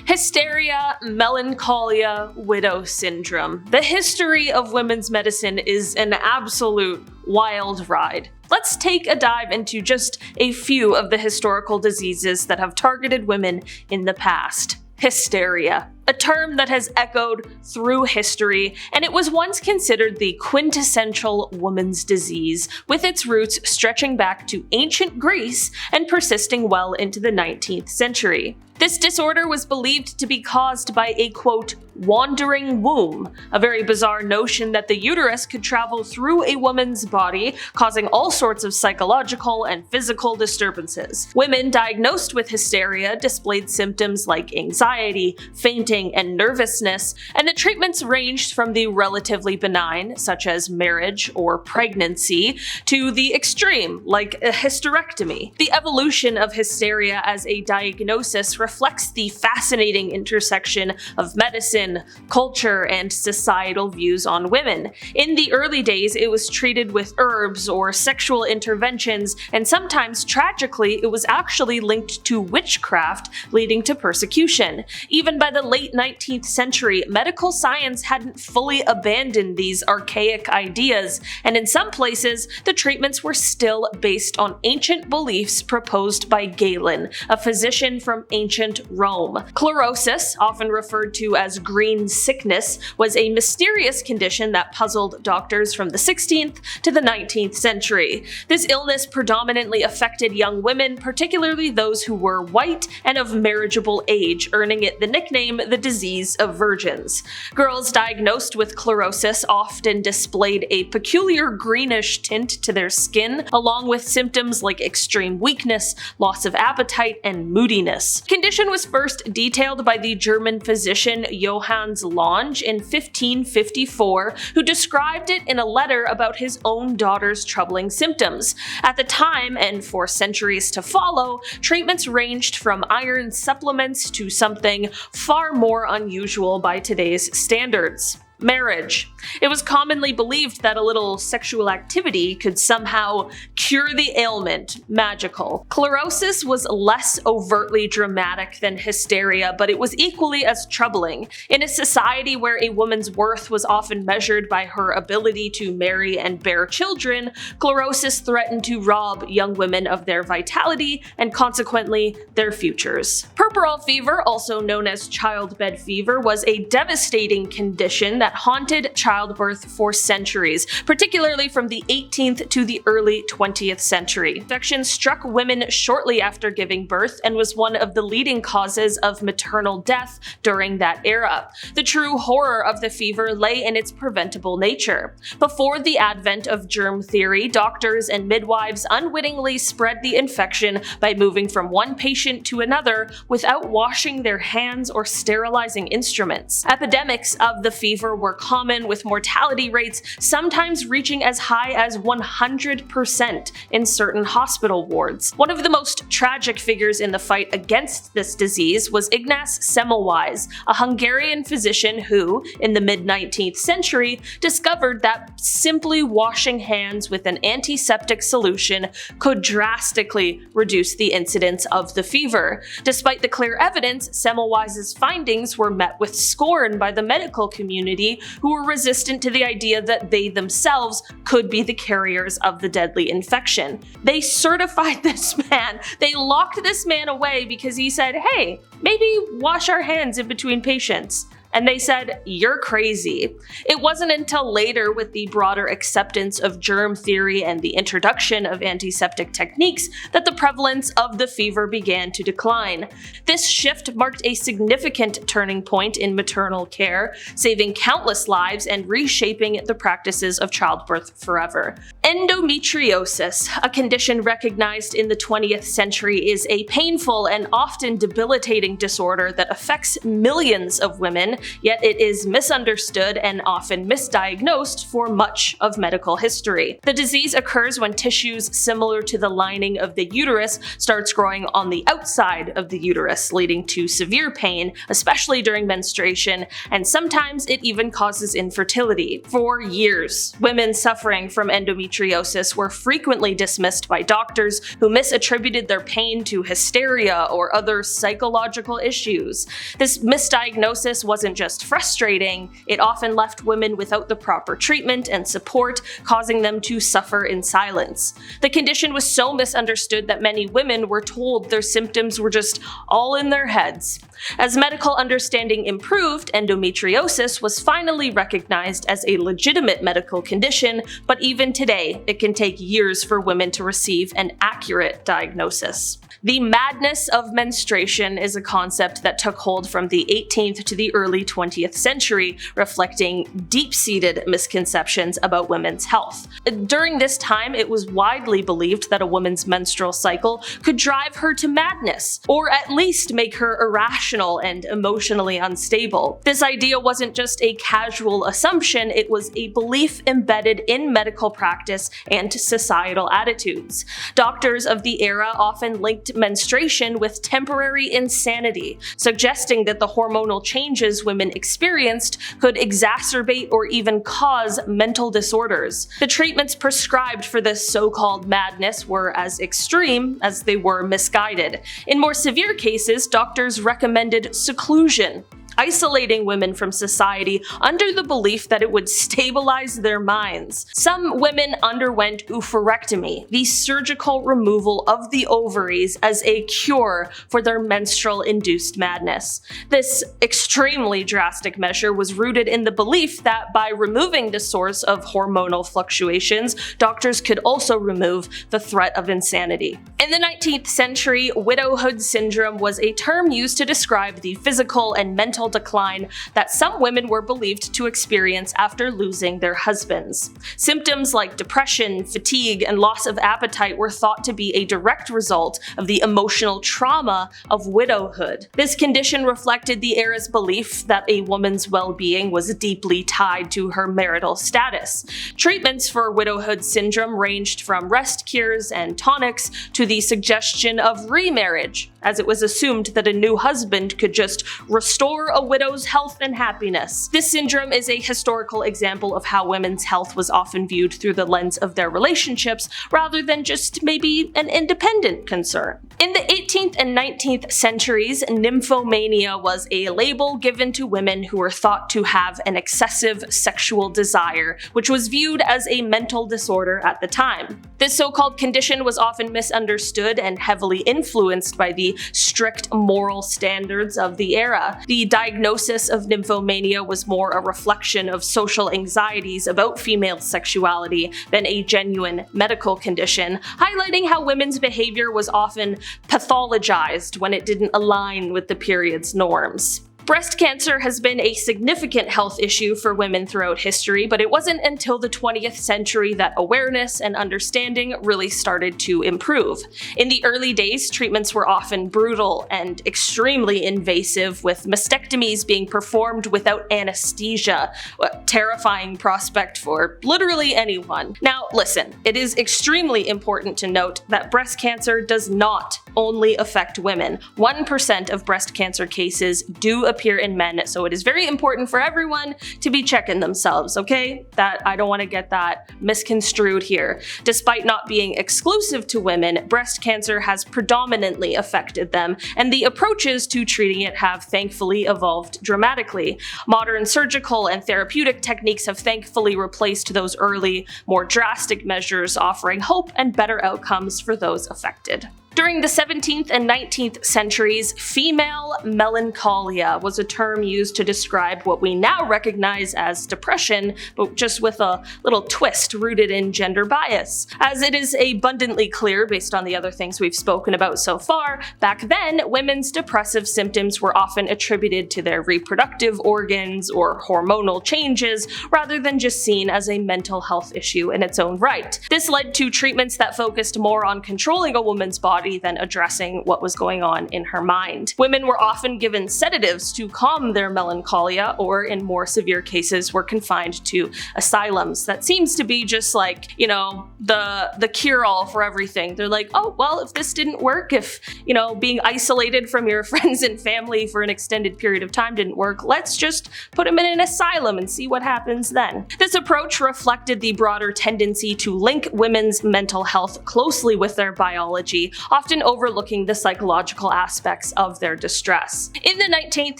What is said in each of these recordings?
Hysteria, Melancholia, Widow Syndrome. The history of women's medicine is an absolute wild ride. Let's take a dive into just a few of the historical diseases that have targeted women in the past. Hysteria, a term that has echoed through history, and it was once considered the quintessential woman's disease, with its roots stretching back to ancient Greece and persisting well into the 19th century. This disorder was believed to be caused by a, quote, wandering womb, a very bizarre notion that the uterus could travel through a woman's body, causing all sorts of psychological and physical disturbances. Women diagnosed with hysteria displayed symptoms like anxiety, fainting, and nervousness, and the treatments ranged from the relatively benign, such as marriage or pregnancy, to the extreme, like a hysterectomy. The evolution of hysteria as a diagnosis reflects the fascinating intersection of medicine, culture, and societal views on women. In the early days, it was treated with herbs or sexual interventions, and sometimes, tragically, it was actually linked to witchcraft, leading to persecution. Even by the late 19th century, medical science hadn't fully abandoned these archaic ideas, and in some places, the treatments were still based on ancient beliefs proposed by Galen, a physician from ancient Rome. Chlorosis, often referred to as green sickness, was a mysterious condition that puzzled doctors from the 16th to the 19th century. This illness predominantly affected young women, particularly those who were white and of marriageable age, earning it the nickname the disease of virgins. Girls diagnosed with chlorosis often displayed a peculiar greenish tint to their skin, along with symptoms like extreme weakness, loss of appetite, and moodiness. The condition was first detailed by the German physician Johannes Lange in 1554, who described it in a letter about his own daughter's troubling symptoms. At the time, and for centuries to follow, treatments ranged from iron supplements to something far more unusual by today's standards: marriage. It was commonly believed that a little sexual activity could somehow cure the ailment, magical. Chlorosis was less overtly dramatic than hysteria, but it was equally as troubling. In a society where a woman's worth was often measured by her ability to marry and bear children, chlorosis threatened to rob young women of their vitality and consequently their futures. Puerperal fever, also known as childbed fever, was a devastating condition that haunted childbirth for centuries, particularly from the 18th to the early 20th century. Infection struck women shortly after giving birth and was one of the leading causes of maternal death during that era. The true horror of the fever lay in its preventable nature. Before the advent of germ theory, doctors and midwives unwittingly spread the infection by moving from one patient to another without washing their hands or sterilizing instruments. Epidemics of the fever were common, with mortality rates sometimes reaching as high as 100% in certain hospital wards. One of the most tragic figures in the fight against this disease was Ignaz Semmelweis, a Hungarian physician who, in the mid-19th century, discovered that simply washing hands with an antiseptic solution could drastically reduce the incidence of the fever. Despite the clear evidence, Semmelweis's findings were met with scorn by the medical community, who were resistant to the idea that they themselves could be the carriers of the deadly infection. They certified this man. They locked this man away because he said, "Hey, maybe wash our hands in between patients." And they said, "You're crazy." It wasn't until later, with the broader acceptance of germ theory and the introduction of antiseptic techniques, that the prevalence of the fever began to decline. This shift marked a significant turning point in maternal care, saving countless lives and reshaping the practices of childbirth forever. Endometriosis, a condition recognized in the 20th century, is a painful and often debilitating disorder that affects millions of women yet it is misunderstood and often misdiagnosed for much of medical history. The disease occurs when tissues similar to the lining of the uterus starts growing on the outside of the uterus, leading to severe pain, especially during menstruation, and sometimes it even causes infertility. For years, women suffering from endometriosis were frequently dismissed by doctors who misattributed their pain to hysteria or other psychological issues. This misdiagnosis wasn't just frustrating, it often left women without the proper treatment and support, causing them to suffer in silence. The condition was so misunderstood that many women were told their symptoms were just all in their heads. As medical understanding improved, endometriosis was finally recognized as a legitimate medical condition, but even today, it can take years for women to receive an accurate diagnosis. The madness of menstruation is a concept that took hold from the 18th to the early 20th century, reflecting deep-seated misconceptions about women's health. During this time, it was widely believed that a woman's menstrual cycle could drive her to madness, or at least make her irrational and emotionally unstable. This idea wasn't just a casual assumption, it was a belief embedded in medical practice and societal attitudes. Doctors of the era often linked menstruation with temporary insanity, suggesting that the hormonal changes women experienced could exacerbate or even cause mental disorders. The treatments prescribed for this so-called madness were as extreme as they were misguided. In more severe cases, doctors recommended seclusion, isolating women from society under the belief that it would stabilize their minds. Some women underwent oophorectomy, the surgical removal of the ovaries as a cure for their menstrual-induced madness. This extremely drastic measure was rooted in the belief that by removing the source of hormonal fluctuations, doctors could also remove the threat of insanity. In the 19th century, widowhood syndrome was a term used to describe the physical and mental decline that some women were believed to experience after losing their husbands. Symptoms like depression, fatigue, and loss of appetite were thought to be a direct result of the emotional trauma of widowhood. This condition reflected the era's belief that a woman's well-being was deeply tied to her marital status. Treatments for widowhood syndrome ranged from rest cures and tonics to the suggestion of remarriage, as it was assumed that a new husband could just restore a widow's health and happiness. This syndrome is a historical example of how women's health was often viewed through the lens of their relationships, rather than just maybe an independent concern. In the 18th and 19th centuries, nymphomania was a label given to women who were thought to have an excessive sexual desire, which was viewed as a mental disorder at the time. This so-called condition was often misunderstood and heavily influenced by the strict moral standards of the era. The diagnosis of nymphomania was more a reflection of social anxieties about female sexuality than a genuine medical condition, highlighting how women's behavior was often pathologized when it didn't align with the period's norms. Breast cancer has been a significant health issue for women throughout history, but it wasn't until the 20th century that awareness and understanding really started to improve. In the early days, treatments were often brutal and extremely invasive, with mastectomies being performed without anesthesia, a terrifying prospect for literally anyone. Now, listen, it is extremely important to note that breast cancer does not only affect women. 1% of breast cancer cases do appear in men, so it is very important for everyone to be checking themselves, okay? I don't want to get that misconstrued here. Despite not being exclusive to women, breast cancer has predominantly affected them, and the approaches to treating it have thankfully evolved dramatically. Modern surgical and therapeutic techniques have thankfully replaced those early, more drastic measures, offering hope and better outcomes for those affected. During the 17th and 19th centuries, female melancholia was a term used to describe what we now recognize as depression, but just with a little twist rooted in gender bias. As it is abundantly clear based on the other things we've spoken about so far, back then, women's depressive symptoms were often attributed to their reproductive organs or hormonal changes, rather than just seen as a mental health issue in its own right. This led to treatments that focused more on controlling a woman's body body than addressing what was going on in her mind. Women were often given sedatives to calm their melancholia, or in more severe cases were confined to asylums. That seems to be just like, you know, the cure-all for everything. They're like, oh, well, if this didn't work, if, you know, being isolated from your friends and family for an extended period of time didn't work, let's just put them in an asylum and see what happens then. This approach reflected the broader tendency to link women's mental health closely with their biology, often overlooking the psychological aspects of their distress. In the 19th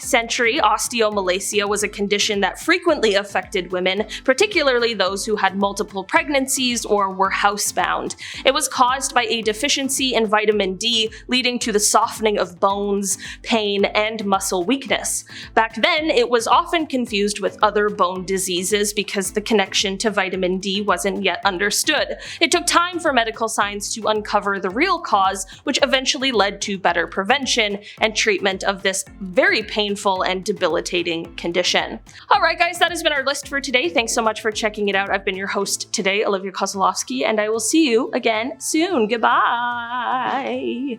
century, osteomalacia was a condition that frequently affected women, particularly those who had multiple pregnancies or were housebound. It was caused by a deficiency in vitamin D, leading to the softening of bones, pain, and muscle weakness. Back then, it was often confused with other bone diseases because the connection to vitamin D wasn't yet understood. It took time for medical science to uncover the real cause, which eventually led to better prevention and treatment of this very painful and debilitating condition. Alright guys, that has been our list for today. Thanks so much for checking it out. I've been your host today, Olivia Kozlowski, and I will see you again soon. Goodbye!